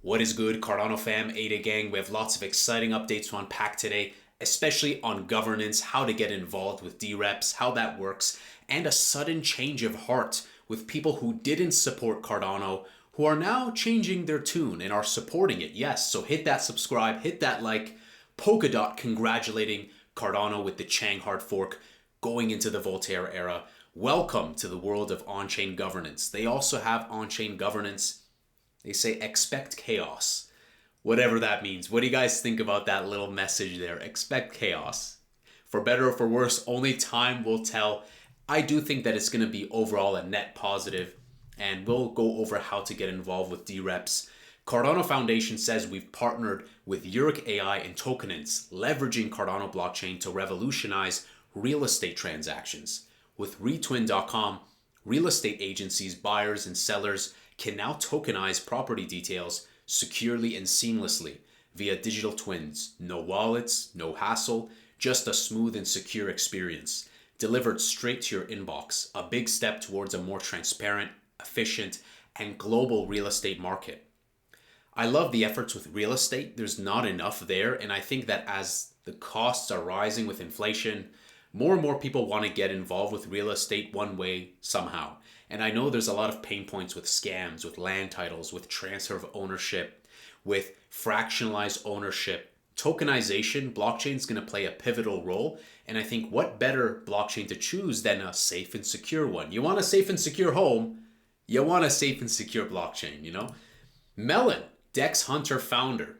What is good, Cardano fam, ADA gang? We have lots of exciting updates to unpack today, especially on governance, how to get involved with DReps, how that works, and a sudden change of heart with people who didn't support Cardano, who are now changing their tune and are supporting it. Yes, so hit that subscribe, hit that like. Polkadot congratulating Cardano with the Chang Hard Fork going into the Voltaire era. Welcome to the world of on-chain governance. They also have on-chain governance. They say expect chaos. Whatever that means. What do you guys think about that little message there? Expect chaos. For better or for worse, only time will tell. I do think that it's going to be overall a net positive, and we'll go over how to get involved with DReps. Cardano Foundation says we've partnered with YurekAI and Tokenance, leveraging Cardano blockchain to revolutionize real estate transactions. With Retwin.com, real estate agencies, buyers, and sellers can now tokenize property details securely and seamlessly via digital twins. No wallets, no hassle, just a smooth and secure experience, delivered straight to your inbox. A big step towards a more transparent, efficient, and global real estate market. I love the efforts with real estate. There's not enough there. And I think that as the costs are rising with inflation, more and more people want to get involved with real estate one way, somehow. And I know there's a lot of pain points with scams, with land titles, with transfer of ownership, with fractionalized ownership. Tokenization, blockchain is going to play a pivotal role. And I think what better blockchain to choose than a safe and secure one? You want a safe and secure home, you want a safe and secure blockchain, you know? Melon, DexHunter Founder,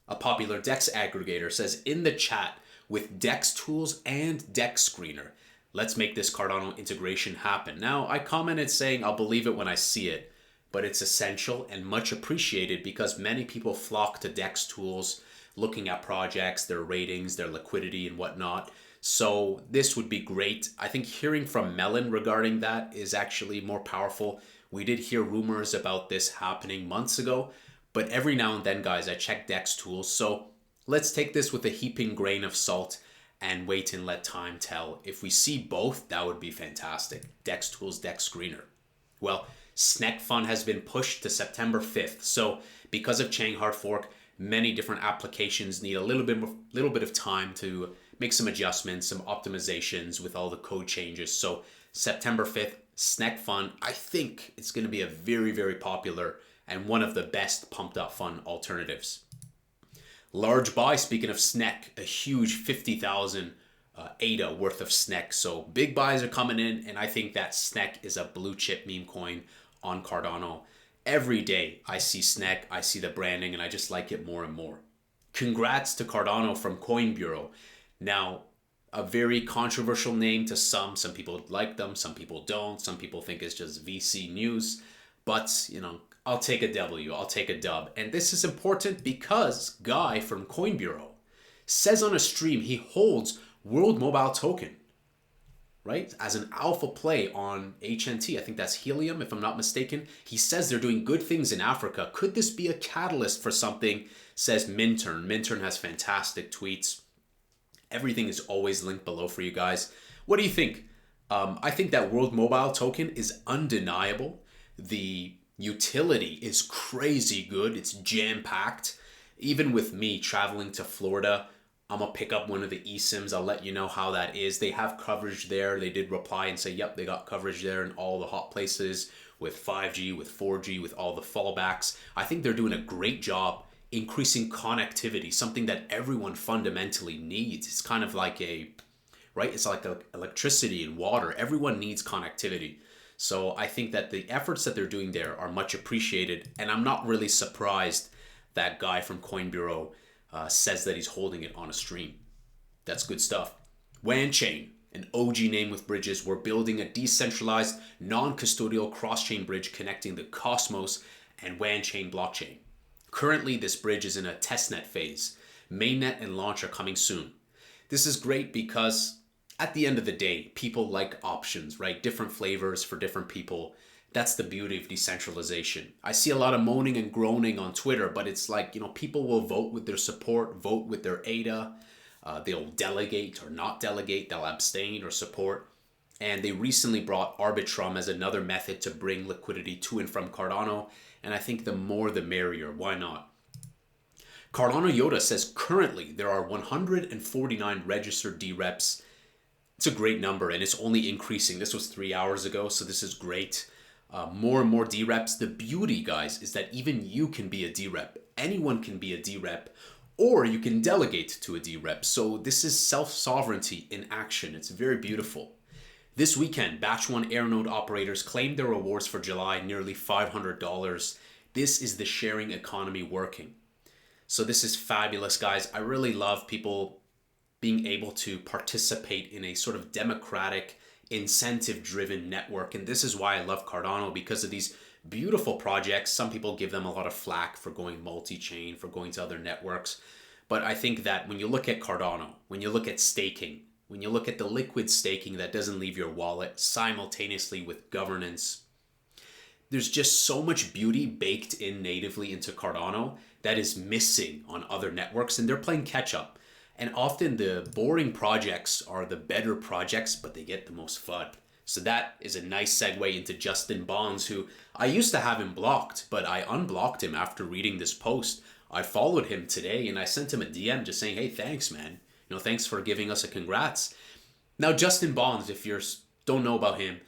a popular Dex aggregator, says in the chat, with DEX Tools and DexScreener, let's make this Cardano integration happen. Now, I commented saying I'll believe it when I see it, but it's essential and much appreciated because many people flock to DEX Tools looking at projects, their ratings, their liquidity and whatnot. So this would be great. I think hearing from Melon regarding that is actually more powerful. We did hear rumors about this happening months ago, but every now and then, guys, I check DEX Tools. So let's take this with a heaping grain of salt and wait and let time tell. If we see both, that would be fantastic. DEX Tools, DexScreener. Well, SnekFun has been pushed to September 5th. So because of Chang Hard Fork, many different applications need a little bit of time to make some adjustments, some optimizations with all the code changes. So September 5th, SnekFun, I think it's going to be a very, very popular and one of the best PumpdotFun alternatives. Large buy, speaking of SNEK, a huge 50,000 ADA worth of SNEK. So big buys are coming in, and I think that SNEK is a blue chip meme coin on Cardano. Every day I see SNEK, I see the branding, and I just like it more and more. Congrats to Cardano from Coin Bureau. Now, a very controversial name to some. Some people like them, some people don't. Some people think it's just VC news. But, you know, I'll take a W, I'll take a dub. And this is important because Guy from Coin Bureau says on a stream he holds World Mobile Token, right? As an alpha play on HNT. I think that's Helium, if I'm not mistaken. He says they're doing good things in Africa. Could this be a catalyst for something? Says Minturn. Minturn has fantastic tweets. Everything is always linked below for you guys. What do you think? I think that World Mobile Token is undeniable. The utility is crazy good. It's jam-packed. Even with me traveling to Florida, I'm going to pick up one of the eSIMs. I'll let you know how that is. They have coverage there. They did reply and say, yep, they got coverage there in all the hot places with 5G, with 4G, with all the fallbacks. I think they're doing a great job increasing connectivity, something that everyone fundamentally needs. It's kind of like it's like electricity and water. Everyone needs connectivity. So I think that the efforts that they're doing there are much appreciated. And I'm not really surprised that Guy from Coin Bureau says that he's holding it on a stream. That's good stuff. Wanchain, an OG name with bridges. We're building a decentralized, non-custodial cross-chain bridge connecting the Cosmos and Wanchain blockchain. Currently, this bridge is in a testnet phase. Mainnet and launch are coming soon. This is great because at the end of the day, people like options, right? Different flavors for different people. That's the beauty of decentralization. I see a lot of moaning and groaning on Twitter, but it's like, you know, people will vote with their support, vote with their ADA. They'll delegate or not delegate. They'll abstain or support. And they recently brought Arbitrum as another method to bring liquidity to and from Cardano. And I think the more the merrier. Why not? Cardano Yoda says currently there are 149 registered DReps. It's a great number and it's only increasing. This was 3 hours ago, so this is great. More and more DReps. The beauty, guys, is that even you can be a DRep. Anyone can be a DRep, or you can delegate to a DRep. So this is self-sovereignty in action. It's very beautiful. This weekend, Batch 1 Aironode operators claimed their rewards for July, nearly $500. This is the sharing economy working. So this is fabulous, guys. I really love people being able to participate in a sort of democratic, incentive-driven network. And this is why I love Cardano, because of these beautiful projects. Some people give them a lot of flack for going multi-chain, for going to other networks. But I think that when you look at Cardano, when you look at staking, when you look at the liquid staking that doesn't leave your wallet simultaneously with governance, there's just so much beauty baked in natively into Cardano that is missing on other networks, and they're playing catch up. And often the boring projects are the better projects, but they get the most FUD. So that is a nice segue into Justin Bonds, who I used to have him blocked, but I unblocked him after reading this post. I followed him today and I sent him a DM just saying, hey, thanks, man. Thanks for giving us a congrats. Now, Justin Bonds, if you don't know about him,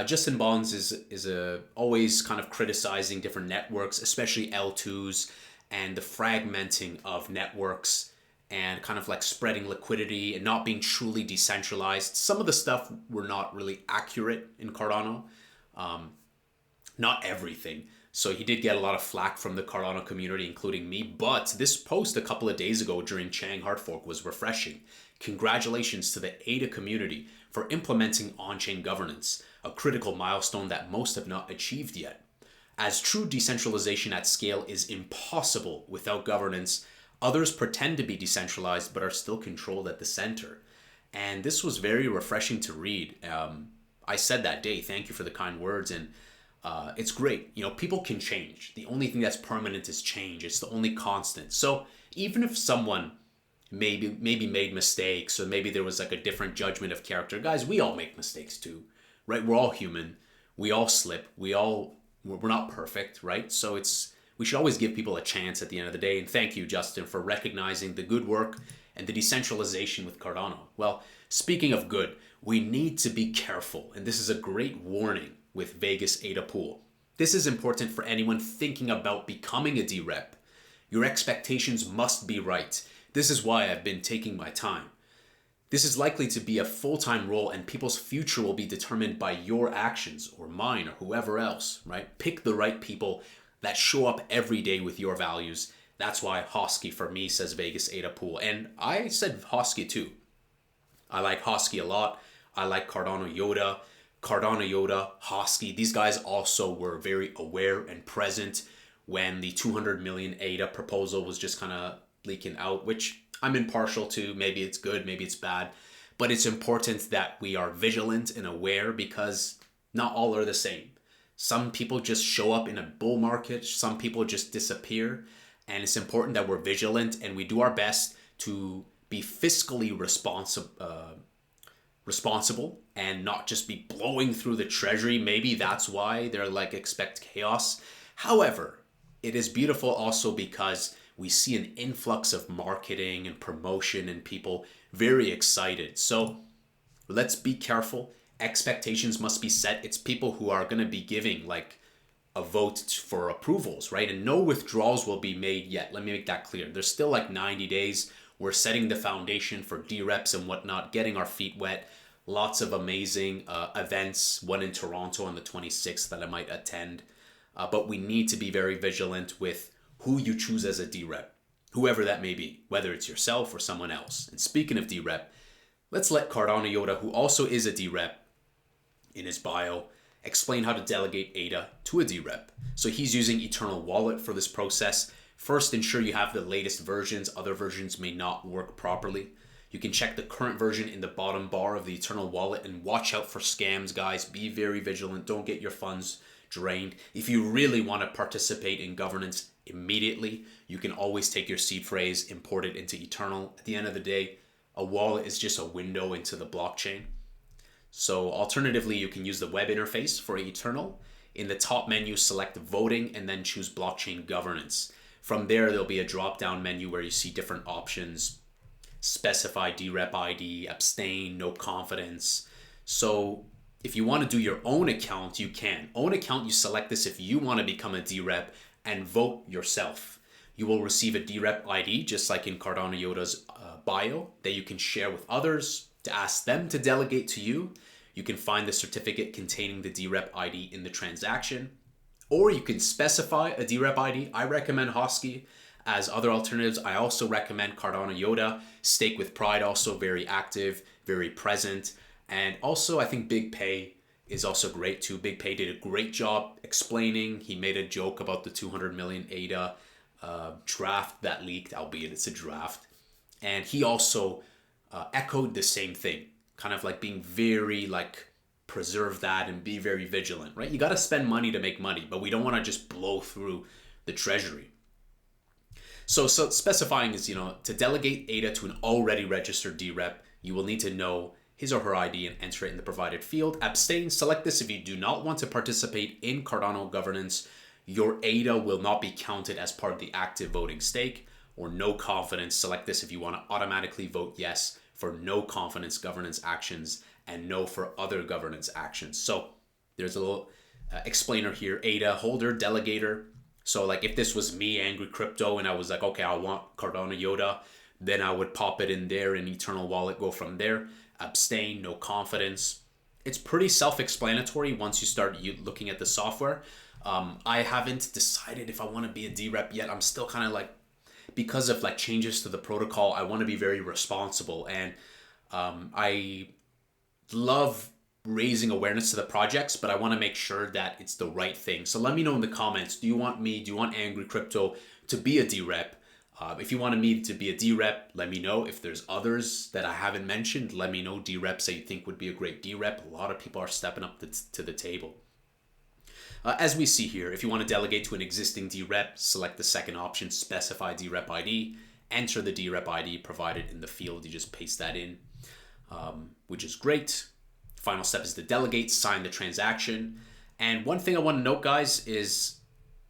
Justin Bonds is always kind of criticizing different networks, especially L2s, and the fragmenting of networks, and kind of like spreading liquidity and not being truly decentralized. Some of the stuff were not really accurate in Cardano. Not everything. So he did get a lot of flack from the Cardano community, including me. But this post a couple of days ago during Chang HardFork was refreshing. Congratulations to the ADA community for implementing on-chain governance, a critical milestone that most have not achieved yet. As true decentralization at scale is impossible without governance, others pretend to be decentralized but are still controlled at the center. And this was very refreshing to read. I said that day, thank you for the kind words, and it's great. People can change. The only thing that's permanent is change. It's the only constant. So even if someone maybe made mistakes, or maybe there was like a different judgment of character, guys, we all make mistakes too, right? We're all human. We all slip. We're not perfect, right? So we should always give people a chance at the end of the day. And thank you, Justin, for recognizing the good work and the decentralization with Cardano. Well, speaking of good, we need to be careful. And this is a great warning with Vegas ADA pool. This is important for anyone thinking about becoming a DRep. Your expectations must be right. This is why I've been taking my time. This is likely to be a full-time role, and people's future will be determined by your actions, or mine, or whoever else, right? Pick the right people that show up every day with your values. That's why HOSKY for me, says Vegas ADA pool. And I said HOSKY too. I like HOSKY a lot. I like Cardano Yoda, HOSKY. These guys also were very aware and present when the 200 million ADA proposal was just kind of leaking out, which I'm impartial to. Maybe it's good, maybe it's bad. But it's important that we are vigilant and aware, because not all are the same. Some people just show up in a bull market. Some people just disappear. And it's important that we're vigilant and we do our best to be fiscally responsible and not just be blowing through the treasury. Maybe that's why they're like, expect chaos. However, it is beautiful also because we see an influx of marketing and promotion and people very excited. So let's be careful. Expectations must be set. It's people who are going to be giving like a vote for approvals, right? And no withdrawals will be made yet. Let me make that clear. There's still like 90 days. We're setting the foundation for DReps and whatnot, getting our feet wet. Lots of amazing events, one in Toronto on the 26th that I might attend. But we need to be very vigilant with who you choose as a DRep, whoever that may be, whether it's yourself or someone else. And speaking of DRep, let's let Cardano Yoda, who also is a DRep, in his bio, explain how to delegate ADA to a DRep. So he's using Eternal Wallet for this process. First, ensure you have the latest versions. Other versions may not work properly. You can check the current version in the bottom bar of the Eternal Wallet, and watch out for scams, guys. Be very vigilant. Don't get your funds drained. If you really want to participate in governance immediately, you can always take your seed phrase, import it into Eternal. At the end of the day, a wallet is just a window into the blockchain. So alternatively, you can use the web interface for Eternal. In the top menu, select voting and then choose blockchain governance. From there, there'll be a drop-down menu where you see different options. Specify DRep ID, abstain, no confidence. So if you want to do your own account, you can. Own account, you select this if you want to become a DRep and vote yourself. You will receive a DRep ID, just like in Cardano Yoda's bio, that you can share with others to ask them to delegate to you. You can find the certificate containing the DRep ID in the transaction, or you can specify a DRep ID. I recommend HOSKY. As other alternatives, I also recommend Cardano Yoda. Stake with Pride, also very active, very present. And also, I think Big Pay is also great too. Big Pay did a great job explaining. He made a joke about the 200 million ADA draft that leaked, albeit it's a draft. And he also echoed the same thing, kind of like being very like, preserve that and be very vigilant, right? You got to spend money to make money, but we don't want to just blow through the treasury. So specifying is, to delegate ADA to an already registered DRep, you will need to know his or her ID and enter it in the provided field. Abstain, select this if you do not want to participate in Cardano governance. Your ADA will not be counted as part of the active voting stake. Or no confidence, select this if you want to automatically vote yes for no confidence governance actions and no for other governance actions. So there's a little explainer here. ADA holder, delegator. So like if this was me, Angry Crypto, and I was like, okay, I want Cardano Yoda, then I would pop it in there in Eternal Wallet, go from there. Abstain, no confidence. It's pretty self-explanatory once you start looking at the software. I haven't decided if I want to be a DRep yet. I'm still kind of like, because of like changes to the protocol, I want to be very responsible. And I love raising awareness to the projects, but I want to make sure that it's the right thing. So let me know in the comments, do you want Angry Crypto to be a DRep? If you wanted me to be a DRep, let me know. If there's others that I haven't mentioned, let me know. DReps that you think would be a great DRep. A lot of people are stepping up to the table. As we see here, if you want to delegate to an existing DRep, select the second option, specify DRep ID, enter the DRep ID provided in the field. You just paste that in, which is great. Final step is to delegate, sign the transaction. And one thing I want to note, guys, is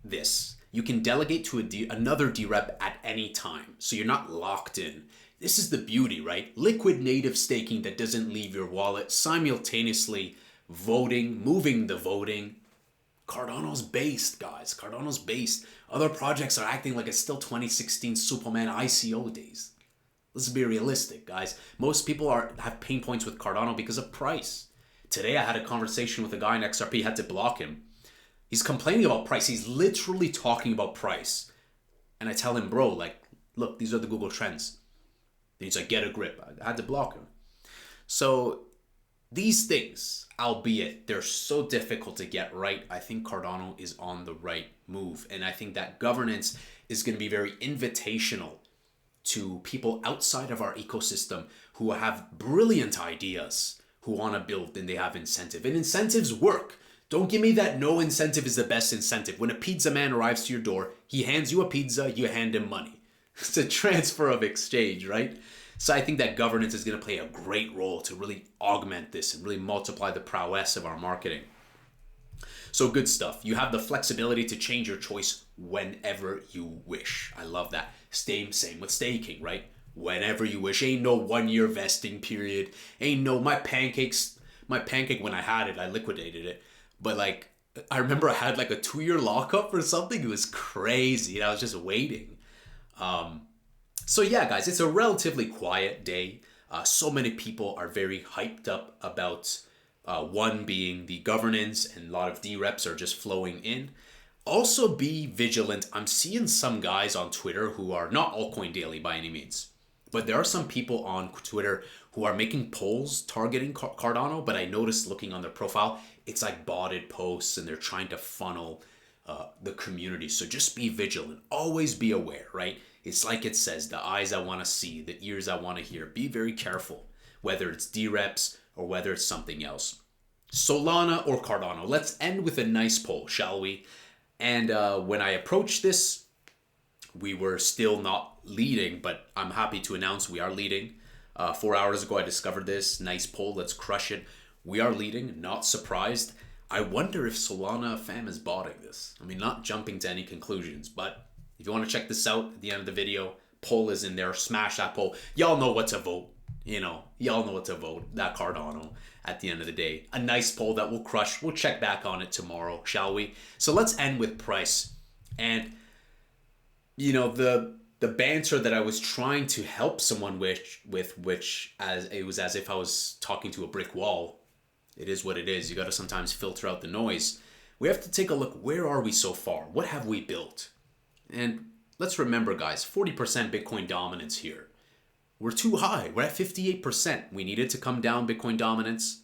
this. You can delegate to another DRep at any time, so you're not locked in. This is the beauty, right? Liquid native staking that doesn't leave your wallet, simultaneously voting, moving the voting. Cardano's based, guys. Cardano's based. Other projects are acting like it's still 2016 Superman ICO days. Let's be realistic, guys. Most people have pain points with Cardano because of price. Today I had a conversation with a guy in XRP, had to block him. He's complaining about price. He's literally talking about price. And I tell him, bro, like, look, these are the Google Trends. Then he's like, get a grip. I had to block him. So these things, albeit they're so difficult to get right, I think Cardano is on the right move. And I think that governance is going to be very invitational to people outside of our ecosystem who have brilliant ideas, who want to build, and they have incentive. And incentives work. Don't give me that no incentive is the best incentive. When a pizza man arrives to your door, he hands you a pizza, you hand him money. It's a transfer of exchange, right? So I think that governance is going to play a great role to really augment this and really multiply the prowess of our marketing. So good stuff. You have the flexibility to change your choice whenever you wish. I love that. Same with staking, right? Whenever you wish. Ain't no 1 year vesting period. Ain't no, my pancake when I had it, I liquidated it. But like, I remember I had like a 2 year lockup or something. It was crazy. I was just waiting. So yeah, guys, it's a relatively quiet day. So many people are very hyped up about one being the governance, and a lot of DReps are just flowing in. Also be vigilant. I'm seeing some guys on Twitter who are not Altcoin Daily by any means, but there are some people on Twitter who are making polls targeting Cardano, but I noticed looking on their profile, it's like botted posts and they're trying to funnel the community. So just be vigilant. Always be aware, right? It's like it says, the eyes I want to see, the ears I want to hear. Be very careful, whether it's DReps or whether it's something else. Solana or Cardano? Let's end with a nice poll, shall we? And when I approached this, we were still not leading, but I'm happy to announce we are leading. 4 hours ago, I discovered this. Nice poll. Let's crush it. We are leading. Not surprised. I wonder if Solana fam is botting this. I mean, not jumping to any conclusions, but if you want to check this out at the end of the video, poll is in there. Smash that poll. Y'all know what to vote. Y'all know what to vote. That Cardano at the end of the day. A nice poll that we'll crush. We'll check back on it tomorrow, shall we? So let's end with price. And, the banter that I was trying to help someone with which as it was as if I was talking to a brick wall. It is what it is. You got to sometimes filter out the noise. We have to take a look. Where are we so far? What have we built? And let's remember, guys, 40% Bitcoin dominance here. We're too high. We're at 58%. We needed to come down Bitcoin dominance.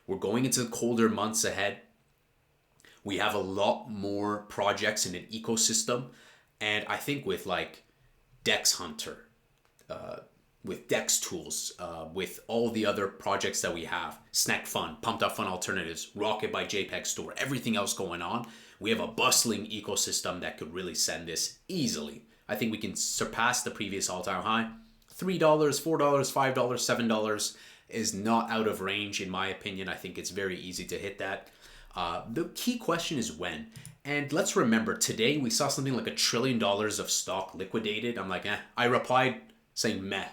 We're going into the colder months ahead. We have a lot more projects in an ecosystem. And I think with like DexHunter, with Dex Tools, with all the other projects that we have, SnekFun, PumpdotFun alternatives, Rocket by JPEG Store, everything else going on, we have a bustling ecosystem that could really send this easily. I think we can surpass the previous all-time high. $3, $4, $5, $7 is not out of range in my opinion. I think it's very easy to hit that. The key question is when. And let's remember, today we saw something like $1 trillion of stock liquidated. I'm like, I replied saying meh.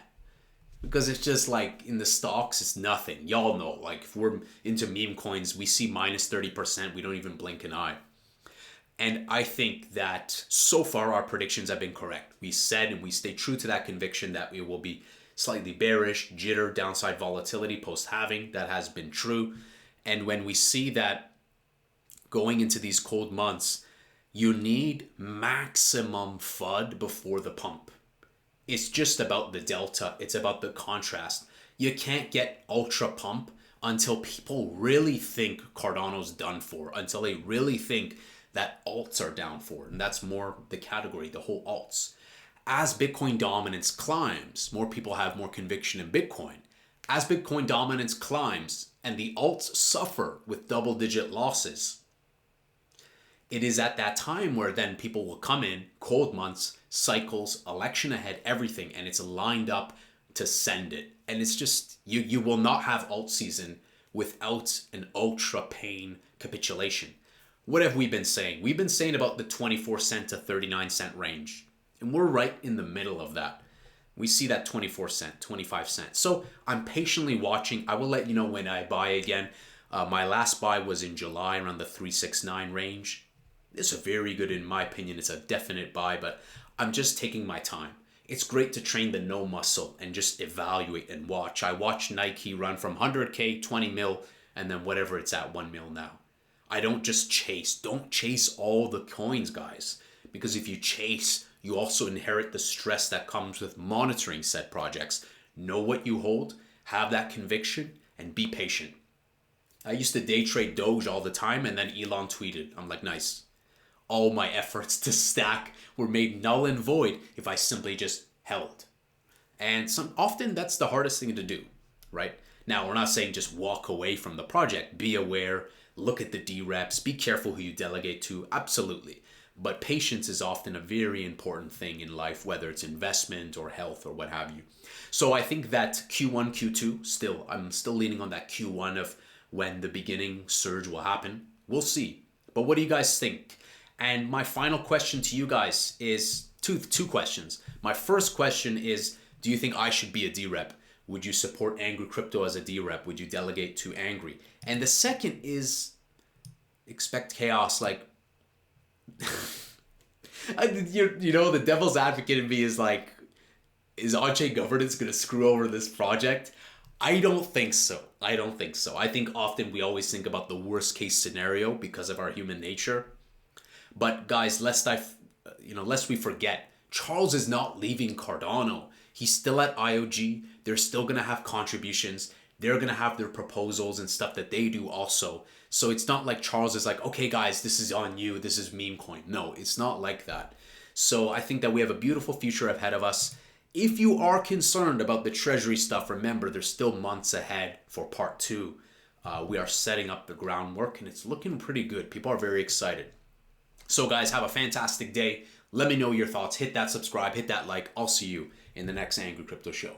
Because it's just like in the stocks, it's nothing. Y'all know, like if we're into meme coins, we see minus 30%. We don't even blink an eye. And I think that so far our predictions have been correct. We said and we stay true to that conviction that we will be slightly bearish, jitter, downside volatility post-halving. That has been true. And when we see that going into these cold months, you need maximum FUD before the pump. It's just about the delta. It's about the contrast. You can't get ultra pump until people really think Cardano's done for, until they really think that alts are down for. And that's more the category, the whole alts. As Bitcoin dominance climbs, more people have more conviction in Bitcoin. As Bitcoin dominance climbs and the alts suffer with double-digit losses, it is at that time where then people will come in, cold months, cycles, election ahead, everything, and it's lined up to send it. And it's just, you will not have alt season without an ultra pain capitulation. What have we been saying? We've been saying about the 24-cent to 39-cent range. And we're right in the middle of that. We see that 24-cent, 25-cent. So I'm patiently watching. I will let you know when I buy again. My last buy was in July around the 369 range. It's a very good, in my opinion, it's a definite buy, but I'm just taking my time. It's great to train the no muscle and just evaluate and watch. I watched Nike run from 100K, 20 mil, and then whatever it's at 1 mil now. I don't just chase. Don't chase all the coins, guys. Because if you chase, you also inherit the stress that comes with monitoring said projects. Know what you hold, have that conviction, and be patient. I used to day trade Doge all the time, and then Elon tweeted. I'm like, nice. All my efforts to stack were made null and void if I simply just held. And often that's the hardest thing to do, right? Now, we're not saying just walk away from the project. Be aware, look at the DReps, be careful who you delegate to, absolutely. But patience is often a very important thing in life, whether it's investment or health or what have you. So I think that Q1, Q2, I'm still leaning on that Q1 of when the beginning surge will happen. We'll see. But what do you guys think? And my final question to you guys is two questions. My first question is, do you think I should be a DRep? Would you support Angry Crypto as a DRep? Would you delegate to Angry? And the second is, expect chaos. Like, the devil's advocate in me is like, is on-chain governance going to screw over this project? I don't think so. I think often we always think about the worst case scenario because of our human nature. But guys, lest we forget, Charles is not leaving Cardano. He's still at IOG. They're still going to have contributions. They're going to have their proposals and stuff that they do also. So it's not like Charles is like, okay, guys, this is on you. This is meme coin. No, it's not like that. So I think that we have a beautiful future ahead of us. If you are concerned about the treasury stuff, remember, there's still months ahead for part 2. We are setting up the groundwork and it's looking pretty good. People are very excited. So guys, have a fantastic day. Let me know your thoughts. Hit that subscribe, hit that like. I'll see you in the next Angry Crypto Show.